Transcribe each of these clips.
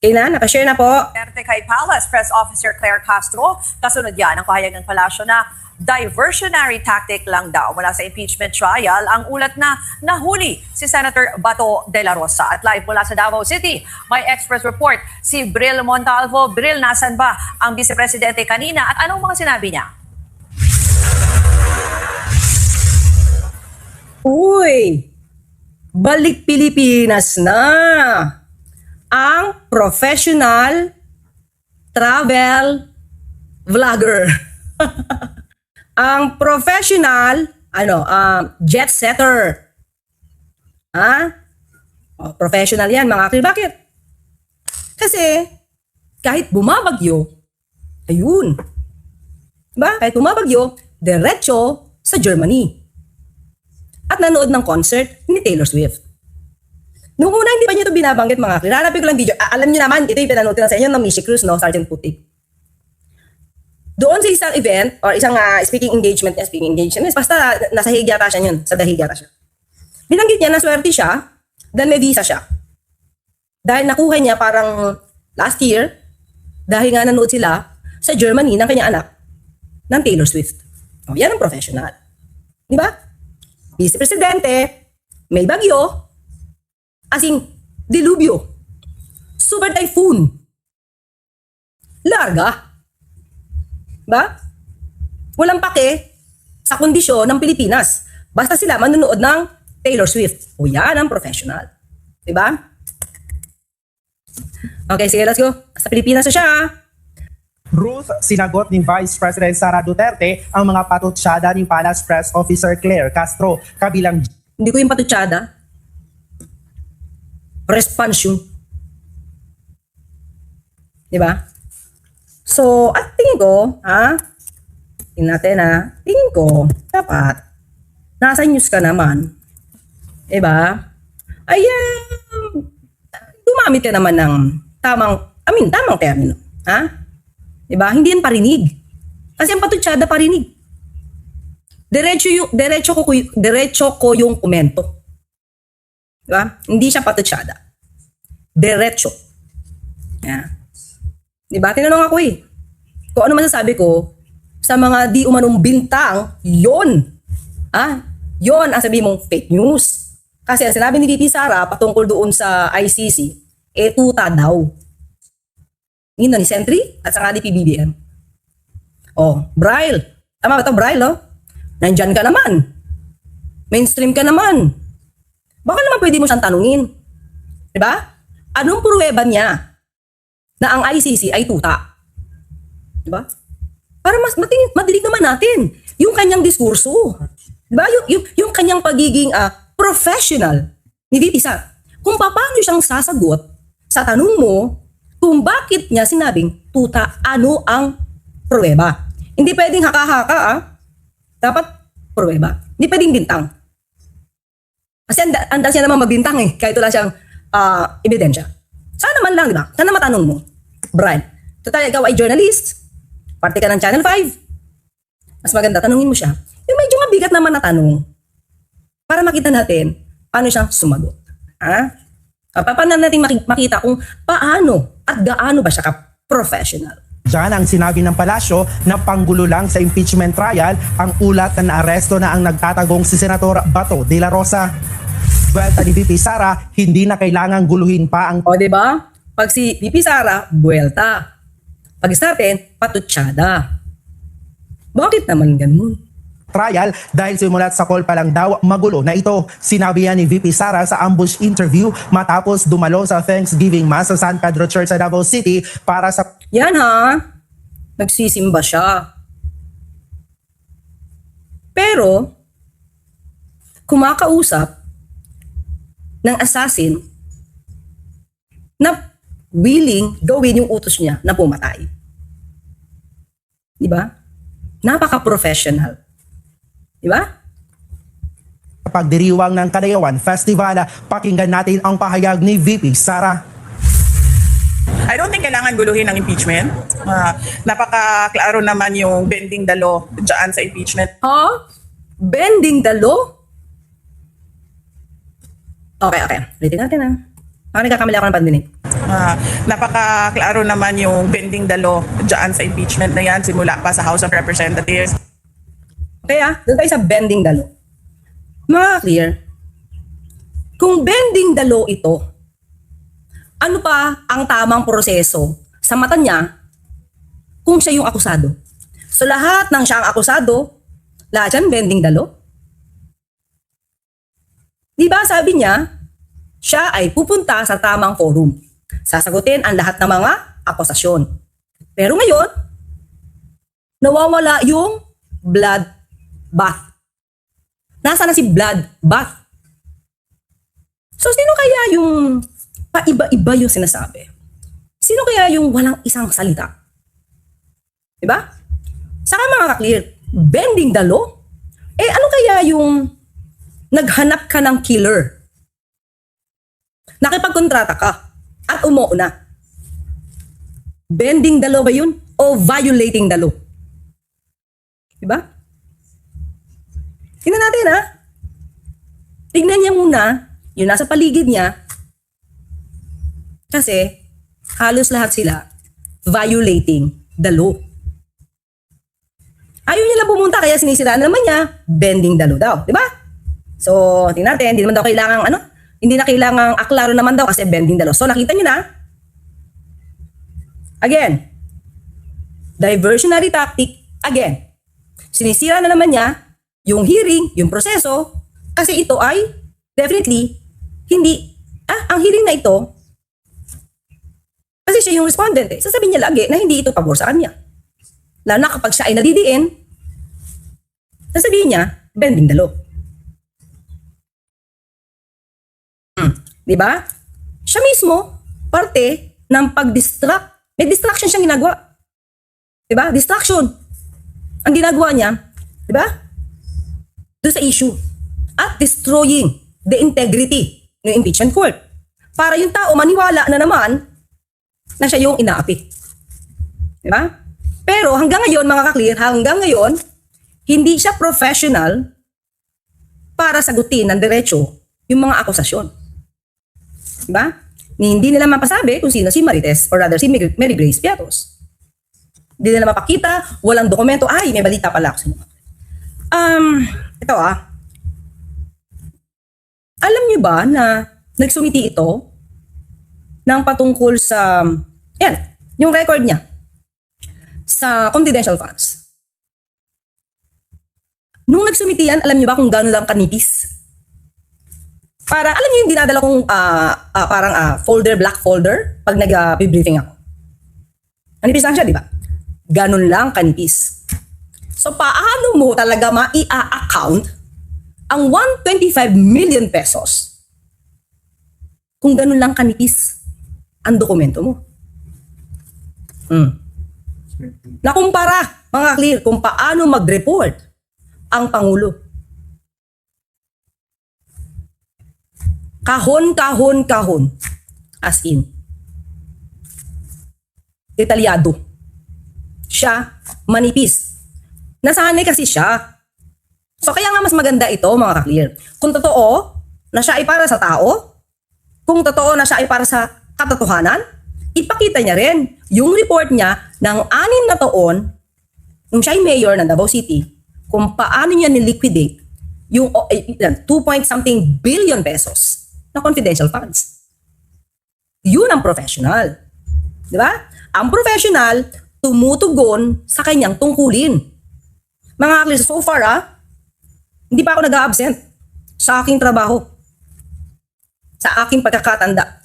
Okay na, nakashare na po. Kay Palace Press Officer Claire Castro, kasunod yan ang pahayag ng palasyo na diversionary tactic lang daw mula sa impeachment trial ang ulat na nahuli si Senator Bato de la Rosa. At live mula sa Davao City, may express report si Bril Montalvo. Bril, nasan ba ang Vice Presidente kanina at anong mga sinabi niya? Uy, balik Pilipinas na ang professional travel vlogger. Ang professional jet setter. Professional yan mga akil. Bakit? Kasi kahit bumabagyo, ayun. Diba? Kahit bumabagyo, diretso sa Germany. At nanood ng concert ni Taylor Swift. Noong una, hindi pa niyo ito binabanggit mga akil. Hanapin ko lang video. Alam niyo naman, ito yung pinanood ko lang sa inyo ng Mishi Cruz, no? Sergeant Putik. Doon sa isang event, or isang speaking engagement, basta nasa hig yata siya yun, sa dahig yata siya. Binanggit niya na swerte siya, then may visa siya. Dahil nakuha niya parang last year, dahil nga nanood sila sa Germany ng kanyang anak, ng Taylor Swift. O, yan ang professional. Di ba? Vice Presidente, may bagyo, asing dilubyo, super typhoon, larga. Ba? Walang pake sa kondisyon ng Pilipinas. Basta sila manunood ng Taylor Swift. O yan ang professional. Diba? Okay, sige, let's go. Sa Pilipinas na siya. Ruth, sinagot ni Vice President Sara Duterte ang mga patutsyada ni Palace Press Officer Claire Castro kabilang... Hindi ko yung patutsyada. Response yun. Diba? So, at tingin ko, tingin natin tingin ko, dapat, nasa news ka naman. Diba? Ayan, gumamit ka naman ng tamang termino. Diba? Hindi yan parinig. Kasi ang patutsyada parinig. Diretso ko yung komento. Diba? Hindi siya patutsyada. Diretso. Yeah. Diba? Tinanong ako kung ano masasabi ko sa mga di umanong bintang, yon. Yon ang sabi mong fake news. Kasi ang sinabi ni VP Sara patungkol doon sa ICC, tuta daw. Yun na ni Sentry at saka ni PBBM. Braille. Tama ba ito, Braille, no? Nandyan ka naman. Mainstream ka naman. Baka naman pwede mo siyang tanungin. Diba? Anong pruweba niya na ang ICC ay tuta? Diba? Para mas madinig naman natin yung kanyang diskurso. Diba? Yung kanyang pagiging professional ni VP Sara. Kung paano siyang sasagot sa tanong mo kung bakit niya sinabing tuta, ano ang pruweba. Hindi pwedeng haka-haka, Dapat pruweba. Hindi pwedeng bintang. Kasi andas niya naman magbintang kahit wala siyang ebidensya. Sana man lang, diba? Sana matanong mo. Brian, total ikaw ay journalist, parte ka ng Channel 5. Mas maganda, tanungin mo siya. Yung medyo mabigat naman na tanong. Para makita natin paano siya sumagot. Paano natin makita kung paano at gaano ba siya ka-professional. Diyan ang sinabi ng palasyo na panggulo lang sa impeachment trial ang ulat na naaresto na ang nagtatagong si Senator Bato de la Rosa. Buwelta ni VP Sara, hindi na kailangang guluhin pa ang... O diba? Pag si VP Sara, buwelta. Pag sa atin, patutsyada. Bakit naman ganun? Trial dahil simulat sa call pa lang daw magulo na ito. Sinabi yan ni VP Sara sa ambush interview matapos dumalo sa Thanksgiving Mass sa San Pedro Church sa Davao City para sa... Yan nagsisimba siya. Pero, kumakausap ng assassin na willing gawin yung utos niya na pumatay. Diba? Napaka-professional. Diba? Pagdiriwang ng Kadayawan Festival, pakinggan natin ang pahayag ni VP Sara. I don't think kailangan guluhin ng impeachment. Napaka-klaro naman yung bending the law dyan sa impeachment. Bending the law? Okay. Ulitin natin Baka nagkakamali ako ng pandinig. Napakaklaro naman yung bending the law dyan sa impeachment na yan simula pa sa House of Representatives. Kaya, doon tayo sa bending the law. Mga clear, kung bending the law ito, ano pa ang tamang proseso sa mata niya kung siya yung akusado? So lahat ng siya ang akusado, lahat yan bending the law. Diba sabi niya, siya ay pupunta sa tamang forum. Sasagutin ang lahat ng mga akusasyon. Pero ngayon, nawawala yung blood bath. Nasaan na si blood bath? So sino kaya yung paiba-iba yung sinasabi? Sino kaya yung walang isang salita? Diba? Saka mga ka-clear, bending the law? Ano kaya yung naghanap ka ng killer? Nakipagkontrata ka at umuuna. Bending the law ba yun? O violating the law? Diba? Tingnan natin ha. Tignan niya muna yung nasa paligid niya. Kasi halos lahat sila violating the law. Ayaw niya lang pumunta kaya sinisiraan naman niya bending the law daw, di ba? So, tingnan natin, hindi naman daw kailangang hindi na kailangang aklaro naman daw kasi bending the law. So, nakita niyo na. Again, diversionary tactic again. Sinisira na naman niya yung hearing, yung proseso kasi ito ay definitely hindi ang hearing na ito kasi siya yung respondent sasabihin niya lagi na hindi ito pabor sa kanya. Lalo na kapag siya ay nadidiin, sasabihin niya, bending the law. Diba? Siya mismo, parte ng pag-distract. May distraction siyang ginagawa. Diba? Distraction. Ang ginagawa niya, diba? Doon sa issue. At destroying the integrity ng impeachment court. Para yung tao maniwala na naman na siya yung inaapi. Diba? Pero hanggang ngayon, mga ka-clear, hanggang ngayon, hindi siya professional para sagutin ng diretso yung mga akusasyon. Diba? Hindi nila mapasabi kung sino si Marites or rather si Mary Grace Piatos. Hindi nila mapakita, walang dokumento. Ay, may balita pala ako sa inyo. Ito alam niyo ba na nagsumiti ito ng patungkol sa, yung record niya sa confidential funds. Nung nagsumiti yan, alam niyo ba kung gaano lang kanipis? Para, alam niyo yung dinadala kong folder, black folder, pag nag-briefing ako. Kanipis lang siya, di ba? Ganon lang kanipis. So, paano mo talaga ma-i-account ang 125 million pesos kung ganon lang kanipis ang dokumento mo? Nakumpara, mga clear, kung paano mag-report ang Pangulo. Kahon. As in. Detalyado. Siya, manipis. Nasanay kasi siya. So kaya nga mas maganda ito, mga ka-clear. Kung totoo na siya ay para sa tao, kung totoo na siya ay para sa katotohanan, ipakita niya rin yung report niya ng 6 na taon nung siya ay mayor ng Davao City kung paano niya niliquidate yung 2-point-something billion pesos na confidential funds. Yun ang professional. Di ba? Ang professional, tumutugon sa kanyang tungkulin. Mga clear, so far hindi pa ako nag-a-absent sa aking trabaho. Sa aking pagkakatanda.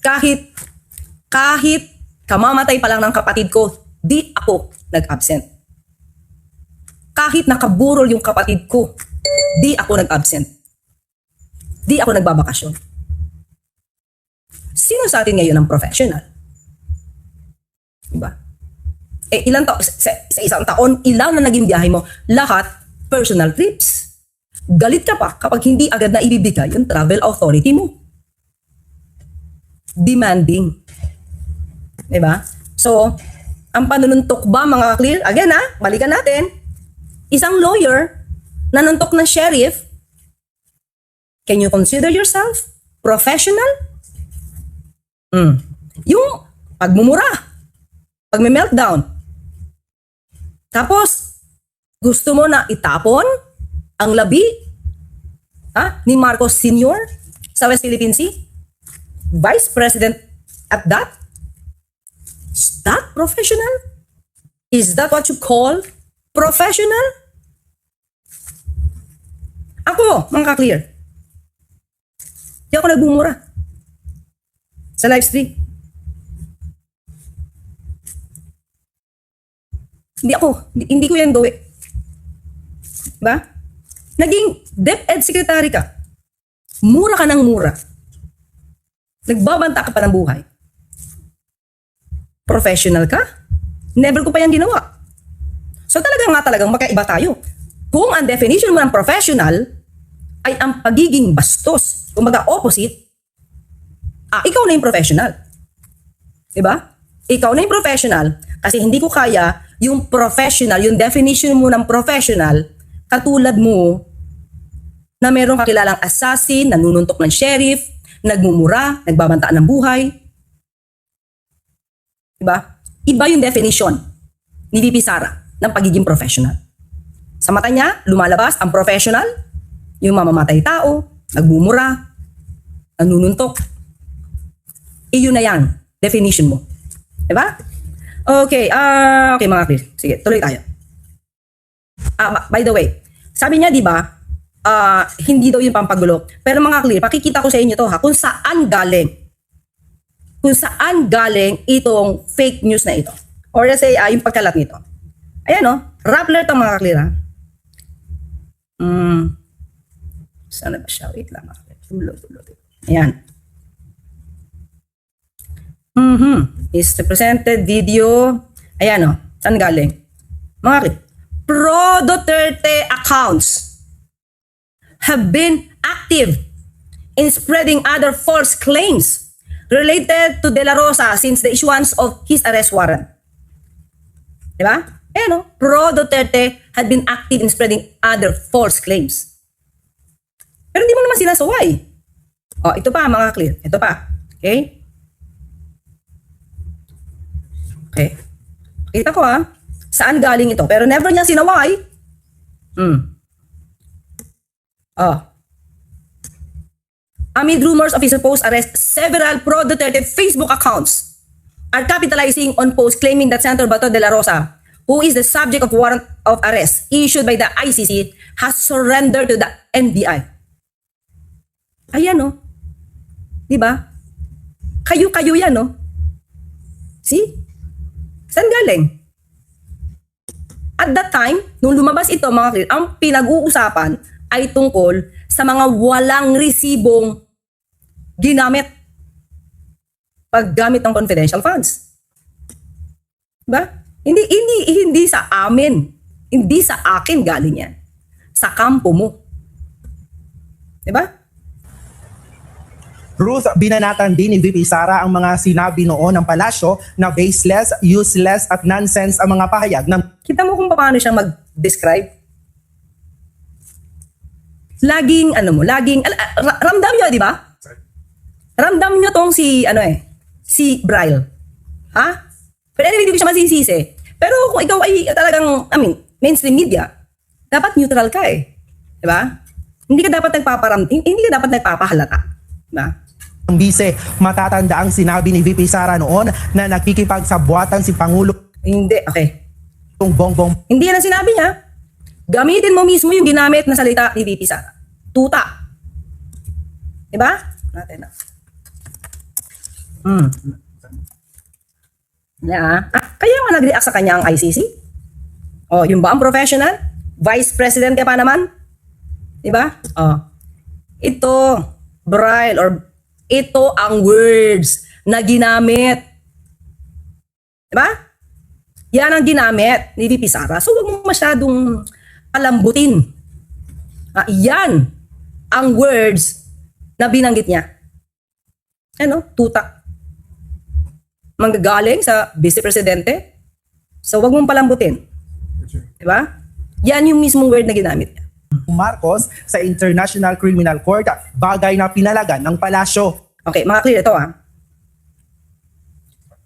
Kahit kamamatay pa lang ng kapatid ko, di ako nag-absent. Kahit nakaburol yung kapatid ko, di ako nag-absent. Di ako nagbabakasyon. Sino sa atin ngayon ang professional? Diba? Sa isang taon, ilang na naging biyahe mo? Lahat, personal trips. Galit ka pa kapag hindi agad na ibibigay yung travel authority mo. Demanding. Diba? So, ang panununtok ba, mga clear? Again balikan natin. Isang lawyer, nanuntok ng sheriff, can you consider yourself professional Yung pagmumura, pagme-meltdown. Tapos, gusto mo na itapon ang labi ni Marcos Sr. sa West Philippine Sea? Vice President at that? Is that professional? Is that what you call professional? Ako, mga ka-clear. Di ako nagbumura sa live stream. Hindi ko yan gawin. Diba? Naging DepEd secretary ka. Mura ka ng mura. Nagbabanta ka pa ng buhay. Professional ka? Never ko pa yan ginawa. So talagang magkaiba tayo. Kung ang definition mo ng professional ay ang pagiging bastos, kumbaga opposite, ikaw na yung professional. Diba? Ikaw na yung professional kasi hindi ko kaya yung professional, yung definition mo ng professional, katulad mo na meron kakilalang assassin, nanununtok ng sheriff, nagmumura, nagbabantaan ng buhay. Diba? Iba yung definition ni VP Sara ng pagiging professional. Sa mata niya, lumalabas ang professional, yung mamamatay tao, nagmumura, nanununtok. Iyon na yan, definition mo. Diba? Okay, okay mga clear. Sige, tuloy tayo. By the way, sabi niya, di ba, hindi daw yung pampagulo. Pero mga clear, pakikita ko sa inyo to ha, kung saan galing. Kung saan galing itong fake news na ito. Or let's say, yung pagkalat nito. Ayan o, Rappler to mga clear ha. Sana ba siya? Wait lang mga clear. Tulo. Ayan. Is the presented video. Ayan o, saan galing? Mga clear. Pro Duterte accounts have been active in spreading other false claims related to De La Rosa since the issuance of his arrest warrant. Diba? Ayan o, Pro Duterte had been active in spreading other false claims. Pero hindi mo naman sinasaway. O, ito pa mga clear. Ito pa. Okay? Okay. Kita ko ha. Saan galing ito? Pero never niya sinaway. Amid rumors of his supposed arrest, several pro-Duterte Facebook accounts are capitalizing on posts claiming that Senator Bato de la Rosa, who is the subject of warrant of arrest issued by the ICC, has surrendered to the NBI. Ayan o. Diba? Kayo yan o. See? Saan galing? At that time, nung lumabas ito mga clear, ang pinag-uusapan ay tungkol sa mga walang resibong ginamit paggamit ng confidential funds. Diba? Hindi sa amin. Hindi sa akin galing yan. Sa kampo mo. Diba? Ruth, binanatan din ni VP Sara ang mga sinabi noon ng palasyo na baseless, useless at nonsense ang mga pahayag ng... Kita mo kung paano siya mag-describe? Laging, ramdam nyo, di ba? Ramdam nyo tong si Braille. Ha? Pero anyway, hindi ko siya masisisi. Pero kung ikaw ay talagang, mainstream media, dapat neutral ka eh. Di ba? Hindi ka dapat nagpapahalata. Di ba? Ang bise, matatanda ang sinabi ni VP Sara noon na nakikipagsabwatan si Pangulo Hindi, okay. Bongbong. Hindi yan ang sinabi niya. Gamitin mo mismo yung ginamit na salita ni VP Sara. Tuta. Diba? Natin na. Kaya nga nag-react sa kanya ang ICC? O, yung ba ang professional? Vice President ka pa naman? Diba? O. Ito, Braille, or ito ang words na ginamit. Diba? Yan ang ginamit ni VP Sara. So, huwag mo masyadong palambutin. Yan ang words na binanggit niya. Ano? Tuta. Manggagaling sa Vice Presidente. So, huwag mong palambutin. Diba? Yan yung mismong word na ginamit niya. Marcos sa International Criminal Court, bagay na pinalagan ng palasyo. Okay, mga clear ito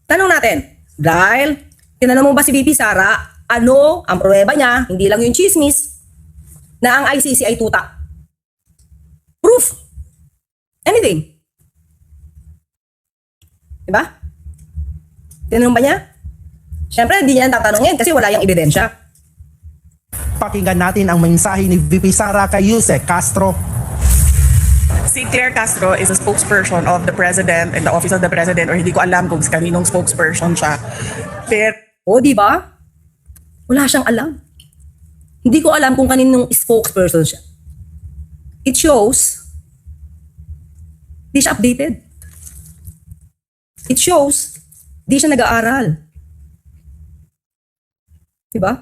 Tanong natin, dahil tinanong mo ba si VP Sara, ano ang pruweba niya, hindi lang yung chismis, na ang ICC ay tuta? Proof. Anything. Diba? Tinanong ba niya? Siyempre, hindi niya tatanungin kasi wala yung ebidensya. Pakinggan natin ang mensahe ni VP Sara kay Yusek Castro. Si Claire Castro is a spokesperson of the President and the Office of the President, or hindi ko alam kung kaninong spokesperson siya. Pero O, di ba? Wala siyang alam. Hindi ko alam kung kaninong spokesperson siya. It shows, di siya updated. It shows, di siya nag-aaral. Diba?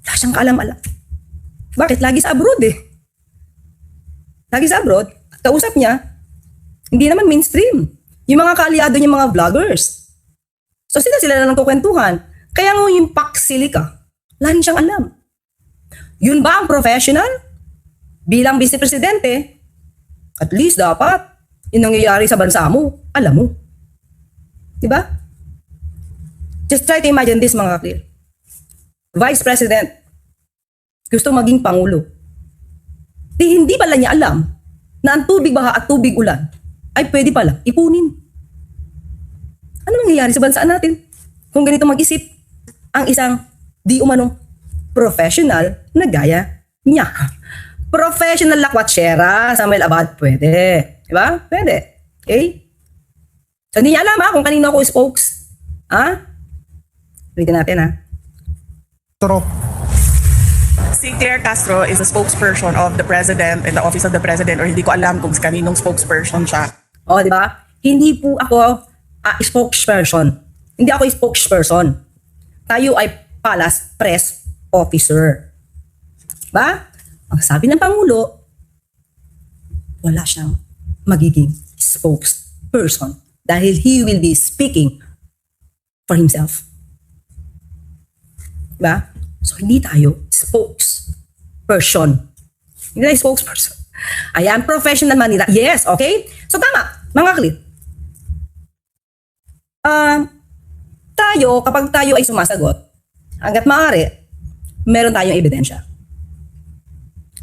Wala siyang kaalam-alam. Bakit? Lagi sa abroad eh. Lagi sa abroad. Kausap niya, hindi naman mainstream. Yung mga kaalyado niya, mga vloggers. So sila na lang kukwentuhan. Kaya nga yung paksilika, wala rin siyang alam. Yun ba ang professional? Bilang vice presidente, at least dapat, yung nangyayari sa bansa mo, alam mo. Diba? Just try to imagine this, mga kaklir. Vice President, gusto maging Pangulo. Hindi pala niya alam na ang tubig baha at tubig ulan ay pwede pala ipunin. Ano mangyayari sa bansa natin kung ganito mag-isip ang isang di umanong professional na gaya niya? Professional lakwatsera, Samuel Abad, pwede. Diba? Pwede. Okay? So, hindi niya alam kung kanino ako spokes. Ulitin natin si Claire Castro is a spokesperson of the President and the Office of the President, or hindi ko alam kung kaninong spokesperson siya. O, di ba? Hindi po ako spokesperson. Hindi ako spokesperson. Tayo ay Palace Press Officer. Diba? Ang sabi ng Pangulo, wala siyang magiging spokesperson dahil he will be speaking for himself. Diba? So, hindi tayo spokesperson. Hindi tayo spokesperson. Ayan, professional man nila. Yes, okay? So, tama, mga klit. Kapag tayo ay sumasagot, hanggat maaari, meron tayong ebidensya.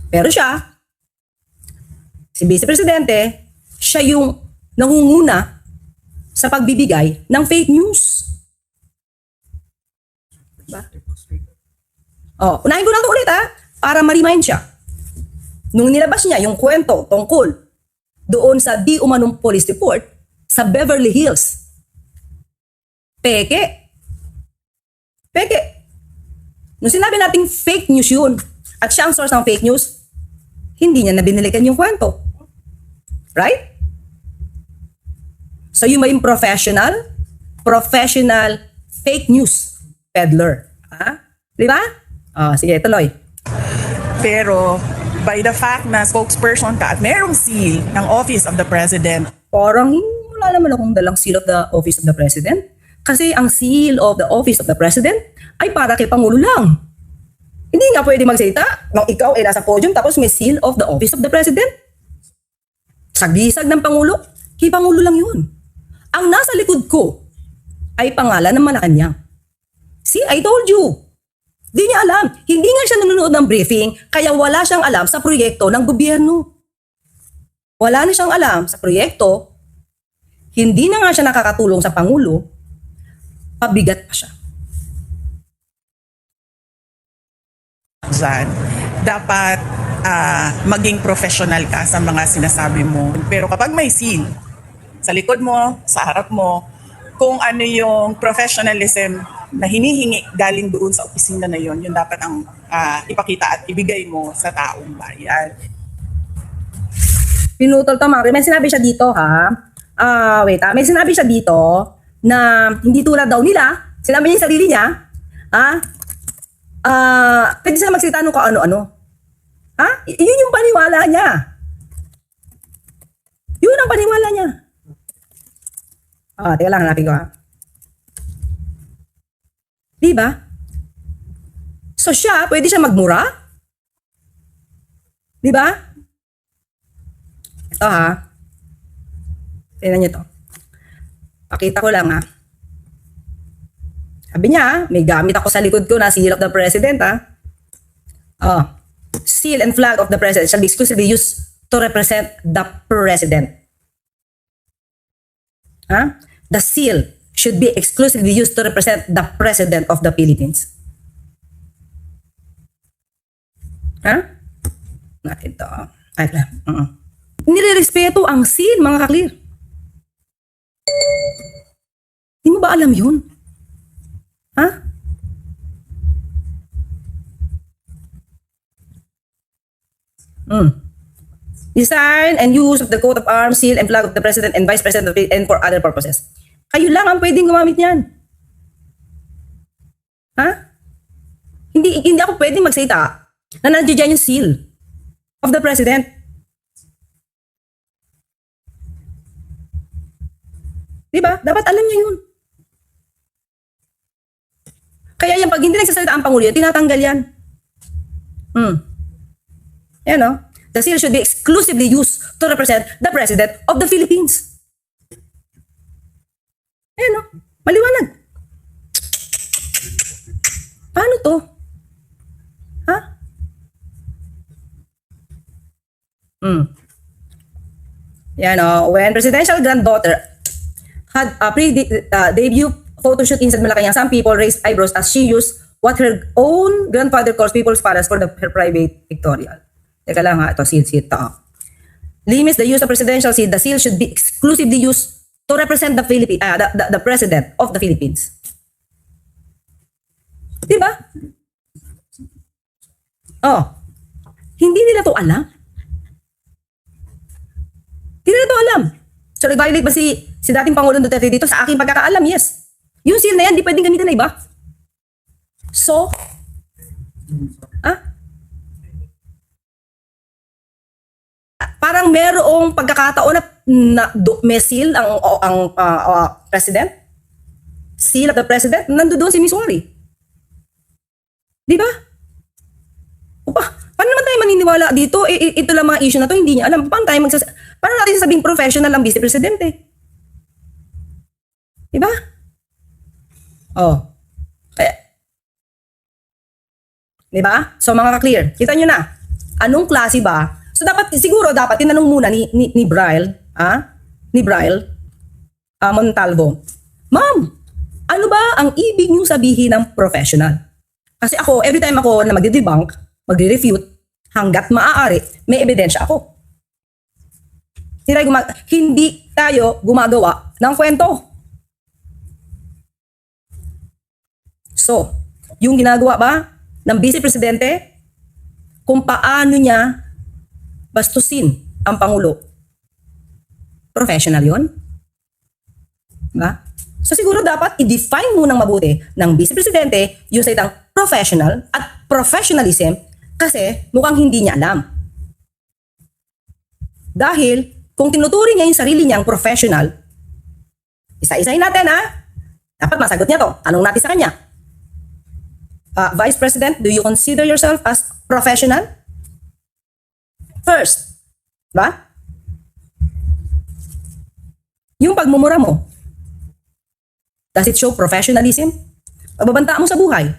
Pero siya, si Vice Presidente, siya yung nangunguna sa pagbibigay ng fake news. Diba? Unahin ko lang ito ulit para ma-remind siya. Nung nilabas niya yung kwento tungkol doon sa di umanong police report sa Beverly Hills, peke. Nung sinabi nating fake news yun, at siya ang source ng fake news, hindi niya na binilikan yung kwento. Right? So yung may professional fake news peddler. Di ba? Sige, tuloy. Pero by the fact na spokesperson ka at merong seal ng Office of the President, Parang wala naman akong dalang seal of the Office of the President. Kasi ang seal of the Office of the President ay para kay Pangulo lang. Hindi nga pwede magsalita nung ikaw ay nasa podium tapos may seal of the Office of the President. Sagisag ng Pangulo, kay Pangulo lang yun. Ang nasa likod ko ay pangalan ng Malacanang. See, I told you. Di niya alam. Hindi nga siya nanonood ng briefing, kaya wala siyang alam sa proyekto ng gobyerno. Wala na siyang alam sa proyekto, hindi na nga siya nakakatulong sa Pangulo, pabigat pa siya. dapat maging professional ka sa mga sinasabi mo. Pero kapag may seal sa likod mo, sa harap mo, kung ano yung professionalism na hinihingi galing doon sa opisina na yon, yun dapat ang ipakita at ibigay mo sa taong bayan. Pinutol to, Mari. May sinabi siya dito, ha? May sinabi siya dito na hindi tulad daw nila. Sinabi niya yung sarili niya, pwede sila magsalita nung ano-ano. Yun yung paniwala niya. Yun ang paniwala niya. Teka lang, hanapin ko, ha? Diba? So siya, pwede siya magmura? Diba? Ito, ha? Tingnan niyo to. Pakita ko lang, ha? Sabi niya, may gamit ako sa likod ko na seal of the president, seal and flag of the president shall be exclusively used to represent the president. The seal should be exclusively used to represent the president of the Philippines. Natin to. Nire-respeto ang seal, mga ka-clear. Di mo ba alam yun? Design and use of the coat of arms, seal and flag of the president and vice president and for other purposes. Kayo lang ang pwedeng gumamit niyan. Hindi ako pwedeng magsalita na nandiyan yung seal of the president. Diba? Dapat alam niya yun. Kaya yan, pag hindi nagsasalita ang Pangulo, tinatanggal yan. Yan o. The seal should be exclusively used to represent the President of the Philippines. Yan o. Maliwanag. Paano to? Yan o. When presidential granddaughter had a pre-debut photoshoot in Malacanang, some people raised eyebrows as she used what her own grandfather calls people's palace for her private pictorial. Teka lang ito, seal. Limits the use of presidential seal. The seal should be exclusively used to represent the the President of the Philippines. Diba? Hindi nila to alam. Hindi nila to alam. So, nag-violate ba si dating Pangulong Duterte dito? Sa aking pagkakaalam, yes. Yung seal na yan, di pwedeng gamitin na iba. So, parang merong pagkakataon na may seal ang president. Seal of the president, nandoon si Miss Wari. Di ba? Paano naman tayo maniniwala dito? Ito lang mga issue na to, hindi niya alam. Paano natin sasabing professional ang vice-presidente? Di ba? Kaya, di ba? So mga ka-clear, kita nyo na. Anong klase ba? So siguro dapat tinanong muna ni Bryle, Montalvo, Ma'am, ano ba ang ibig niyo sabihin ng professional? Kasi ako, every time ako na magde-debunk, magre-refute, hanggat maaari, may ebidensya ako. Hindi tayo gumagawa ng kwento. So, yung ginagawa ba ng Vice Presidente, kung paano niya bastusin ang Pangulo, professional yun? Diba? So siguro dapat i-define munang mabuti ng Vice Presidente yung salitang professional at professionalism kasi mukhang hindi niya alam. Dahil kung tinuturing niya yung sarili niyang professional, isa-isahin natin dapat masagot niya to. Tanong natin sa kanya. Vice President, do you consider yourself as professional? First, ba? Yung pagmumura mo, does it show professionalism? Pagbabanta mo sa buhay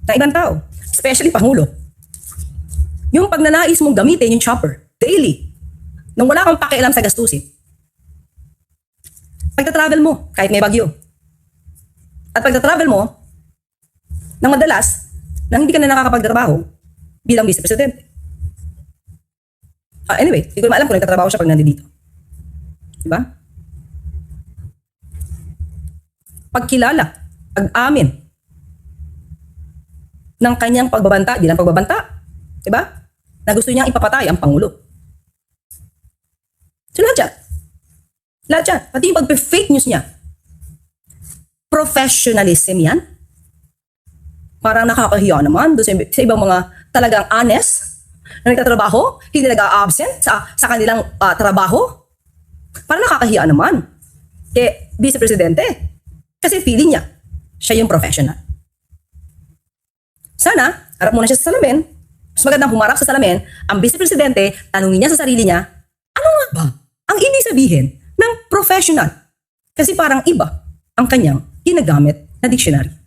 ng ibang tao, especially Pangulo. Yung pagnanais mong gamitin yung chopper daily, nang wala kang pakialam sa gastusin. Pagta-travel mo, kahit may bagyo. At pagta-travel mo, nang madalas, nang hindi ka na nakakapagtrabaho bilang Vice Presidente. Anyway, hindi ko alam kung nagtatrabaho siya pag nandito. Diba? Pagkilala, pag-amin ng kanyang pagbabanta, di lang pagbabanta, diba? Na gusto niyang ipapatay ang Pangulo. So lahat yan, pati yung pag-fake news niya. Professionalism yan. Parang nakakahiya naman doon sa ibang mga talagang honest na nagtatrabaho, hindi nag-a-absent sa kanilang trabaho. Parang nakakahiya naman. Vice Presidente. Kasi feeling niya, siya yung professional. Sana, harap muna siya sa salamin. Mas magandang humarap sa salamin, ang Vice Presidente, tanungin niya sa sarili niya, ano nga ba ang ibig sabihin ng professional? Kasi parang iba ang kanyang ginagamit na dictionary.